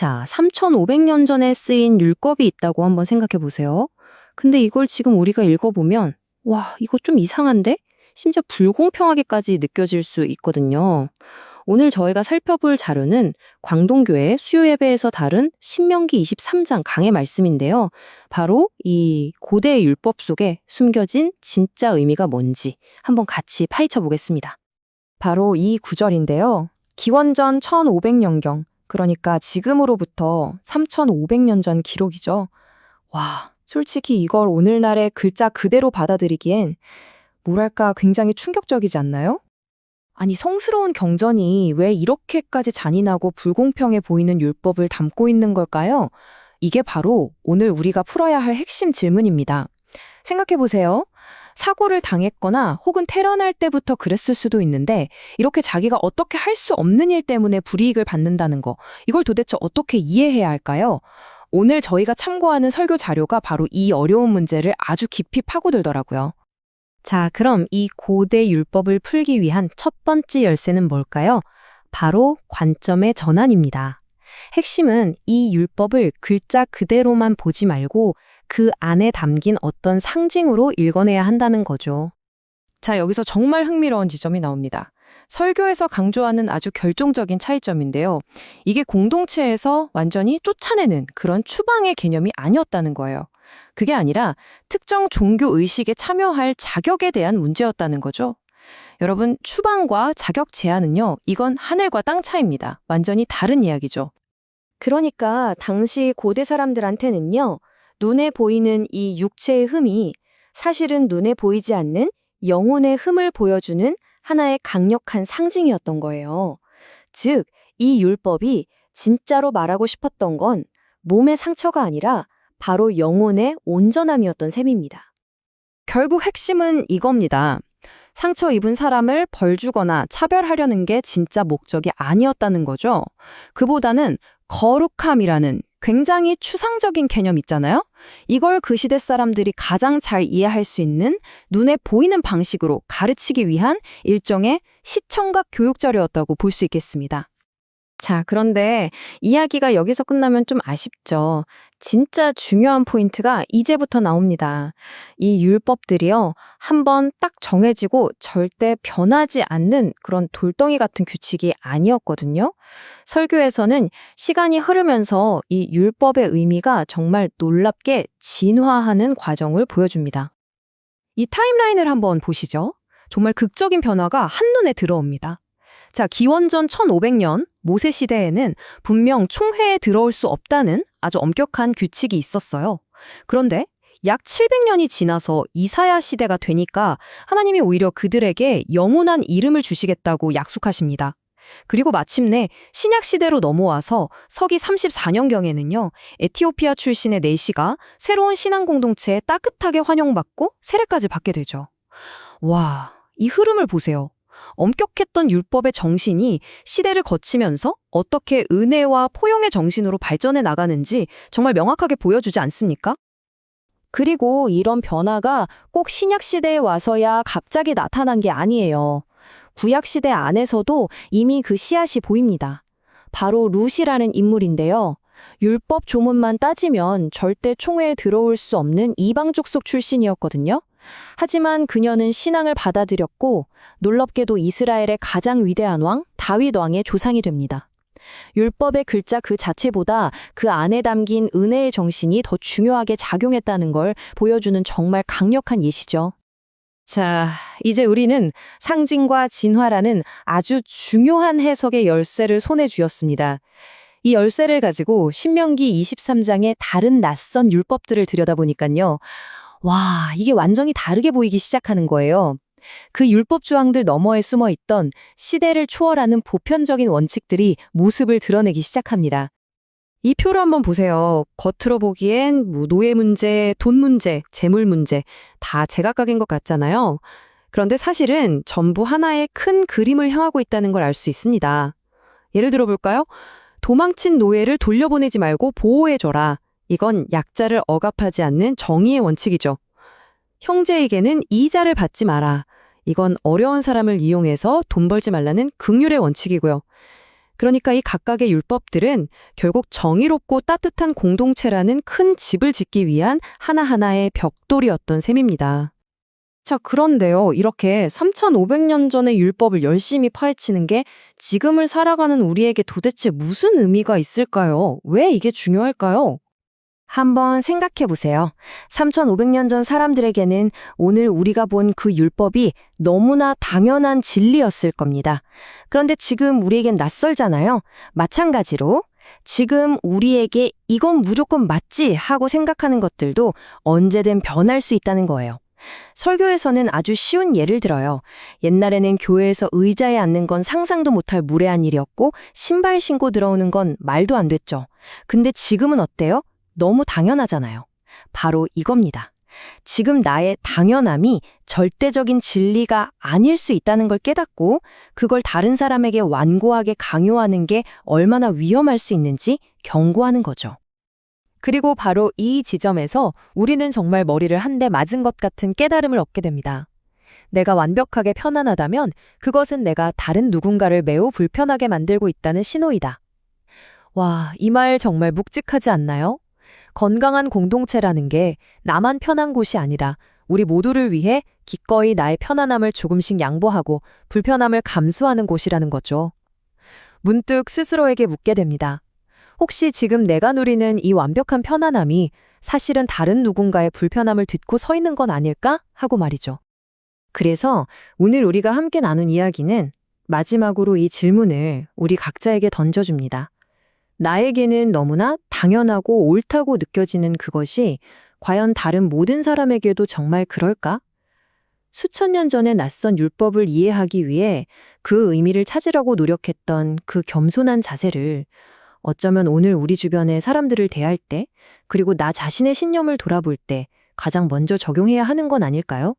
자, 3,500년 전에 쓰인 율법이 있다고 한번 생각해 보세요. 근데 이걸 지금 우리가 읽어보면, 와, 이거 좀 이상한데? 심지어 불공평하게까지 느껴질 수 있거든요. 오늘 저희가 살펴볼 자료는 광동교회 수요예배에서 다룬 신명기 23장 강의 말씀인데요. 바로 이 고대 율법 속에 숨겨진 진짜 의미가 뭔지 한번 같이 파헤쳐 보겠습니다. 바로 이 구절인데요. 기원전 1500년경, 그러니까 지금으로부터 3500년 전 기록이죠. 와, 솔직히 이걸 오늘날의 글자 그대로 받아들이기엔 뭐랄까 굉장히 충격적이지 않나요? 아니, 성스러운 경전이 왜 이렇게까지 잔인하고 불공평해 보이는 율법을 담고 있는 걸까요? 이게 바로 오늘 우리가 풀어야 할 핵심 질문입니다. 생각해보세요. 사고를 당했거나 혹은 태어날 때부터 그랬을 수도 있는데 이렇게 자기가 어떻게 할 수 없는 일 때문에 불이익을 받는다는 거, 이걸 도대체 어떻게 이해해야 할까요? 오늘 저희가 참고하는 설교 자료가 바로 이 어려운 문제를 아주 깊이 파고들더라고요. 자, 그럼 이 고대 율법을 풀기 위한 첫 번째 열쇠는 뭘까요? 바로 관점의 전환입니다. 핵심은 이 율법을 글자 그대로만 보지 말고 그 안에 담긴 어떤 상징으로 읽어내야 한다는 거죠. 자, 여기서 정말 흥미로운 지점이 나옵니다. 설교에서 강조하는 아주 결정적인 차이점인데요. 이게 공동체에서 완전히 쫓아내는 그런 추방의 개념이 아니었다는 거예요. 그게 아니라 특정 종교 의식에 참여할 자격에 대한 문제였다는 거죠. 여러분, 추방과 자격 제한은요, 이건 하늘과 땅 차이입니다. 완전히 다른 이야기죠. 그러니까 당시 고대 사람들한테는요, 눈에 보이는 이 육체의 흠이 사실은 눈에 보이지 않는 영혼의 흠을 보여주는 하나의 강력한 상징이었던 거예요. 즉, 이 율법이 진짜로 말하고 싶었던 건 몸의 상처가 아니라 바로 영혼의 온전함이었던 셈입니다. 결국 핵심은 이겁니다. 상처 입은 사람을 벌 주거나 차별하려는 게 진짜 목적이 아니었다는 거죠. 그보다는 거룩함이라는 굉장히 추상적인 개념 있잖아요? 이걸 그 시대 사람들이 가장 잘 이해할 수 있는 눈에 보이는 방식으로 가르치기 위한 일종의 시청각 교육 자료였다고 볼 수 있겠습니다. 자, 그런데 이야기가 여기서 끝나면 좀 아쉽죠. 진짜 중요한 포인트가 이제부터 나옵니다. 이 율법들이요, 한번 딱 정해지고 절대 변하지 않는 그런 돌덩이 같은 규칙이 아니었거든요. 설교에서는 시간이 흐르면서 이 율법의 의미가 정말 놀랍게 진화하는 과정을 보여줍니다. 이 타임라인을 한번 보시죠. 정말 극적인 변화가 한눈에 들어옵니다. 자, 기원전 1500년 모세 시대에는 분명 총회에 들어올 수 없다는 아주 엄격한 규칙이 있었어요. 그런데 약 700년이 지나서 이사야 시대가 되니까 하나님이 오히려 그들에게 영원한 이름을 주시겠다고 약속하십니다. 그리고 마침내 신약 시대로 넘어와서 서기 34년경에는요, 에티오피아 출신의 내시가 새로운 신앙 공동체에 따뜻하게 환영받고 세례까지 받게 되죠. 와, 이 흐름을 보세요. 엄격했던 율법의 정신이 시대를 거치면서 어떻게 은혜와 포용의 정신으로 발전해 나가는지 정말 명확하게 보여주지 않습니까? 그리고 이런 변화가 꼭 신약 시대에 와서야 갑자기 나타난 게 아니에요. 구약 시대 안에서도 이미 그 씨앗이 보입니다. 바로 룻이라는 인물인데요. 율법 조문만 따지면 절대 총회에 들어올 수 없는 이방 족속 출신이었거든요. 하지만 그녀는 신앙을 받아들였고 놀랍게도 이스라엘의 가장 위대한 왕 다윗 왕의 조상이 됩니다. 율법의 글자 그 자체보다 그 안에 담긴 은혜의 정신이 더 중요하게 작용했다는 걸 보여주는 정말 강력한 예시죠. 자, 이제 우리는 상징과 진화라는 아주 중요한 해석의 열쇠를 손에 쥐었습니다. 이 열쇠를 가지고 신명기 23장의 다른 낯선 율법들을 들여다보니까요. 와, 이게 완전히 다르게 보이기 시작하는 거예요. 그 율법 조항들 너머에 숨어 있던 시대를 초월하는 보편적인 원칙들이 모습을 드러내기 시작합니다. 이 표를 한번 보세요. 겉으로 보기엔 노예 문제, 돈 문제, 재물 문제 다 제각각인 것 같잖아요. 그런데 사실은 전부 하나의 큰 그림을 향하고 있다는 걸 알 수 있습니다. 예를 들어 볼까요? 도망친 노예를 돌려보내지 말고 보호해줘라. 이건 약자를 억압하지 않는 정의의 원칙이죠. 형제에게는 이자를 받지 마라. 이건 어려운 사람을 이용해서 돈 벌지 말라는 긍휼의 원칙이고요. 그러니까 이 각각의 율법들은 결국 정의롭고 따뜻한 공동체라는 큰 집을 짓기 위한 하나하나의 벽돌이었던 셈입니다. 자, 그런데요. 이렇게 3,500년 전의 율법을 열심히 파헤치는 게 지금을 살아가는 우리에게 도대체 무슨 의미가 있을까요? 왜 이게 중요할까요? 한번 생각해 보세요. 3,500년 전 사람들에게는 오늘 우리가 본 그 율법이 너무나 당연한 진리였을 겁니다. 그런데 지금 우리에겐 낯설잖아요. 마찬가지로 지금 우리에게 이건 무조건 맞지 하고 생각하는 것들도 언제든 변할 수 있다는 거예요. 설교에서는 아주 쉬운 예를 들어요. 옛날에는 교회에서 의자에 앉는 건 상상도 못할 무례한 일이었고 신발 신고 들어오는 건 말도 안 됐죠. 근데 지금은 어때요? 너무 당연하잖아요. 바로 이겁니다. 지금 나의 당연함이 절대적인 진리가 아닐 수 있다는 걸 깨닫고 그걸 다른 사람에게 완고하게 강요하는 게 얼마나 위험할 수 있는지 경고하는 거죠. 그리고 바로 이 지점에서 우리는 정말 머리를 한 대 맞은 것 같은 깨달음을 얻게 됩니다. 내가 완벽하게 편안하다면 그것은 내가 다른 누군가를 매우 불편하게 만들고 있다는 신호이다. 와, 이 말 정말 묵직하지 않나요? 건강한 공동체라는 게 나만 편한 곳이 아니라 우리 모두를 위해 기꺼이 나의 편안함을 조금씩 양보하고 불편함을 감수하는 곳이라는 거죠. 문득 스스로에게 묻게 됩니다. 혹시 지금 내가 누리는 이 완벽한 편안함이 사실은 다른 누군가의 불편함을 딛고 서 있는 건 아닐까? 하고 말이죠. 그래서 오늘 우리가 함께 나눈 이야기는 마지막으로 이 질문을 우리 각자에게 던져줍니다. 나에게는 너무나 당연하고 옳다고 느껴지는 그것이 과연 다른 모든 사람에게도 정말 그럴까? 수천 년 전의 낯선 율법을 이해하기 위해 그 의미를 찾으려고 노력했던 그 겸손한 자세를 어쩌면 오늘 우리 주변의 사람들을 대할 때, 그리고 나 자신의 신념을 돌아볼 때 가장 먼저 적용해야 하는 건 아닐까요?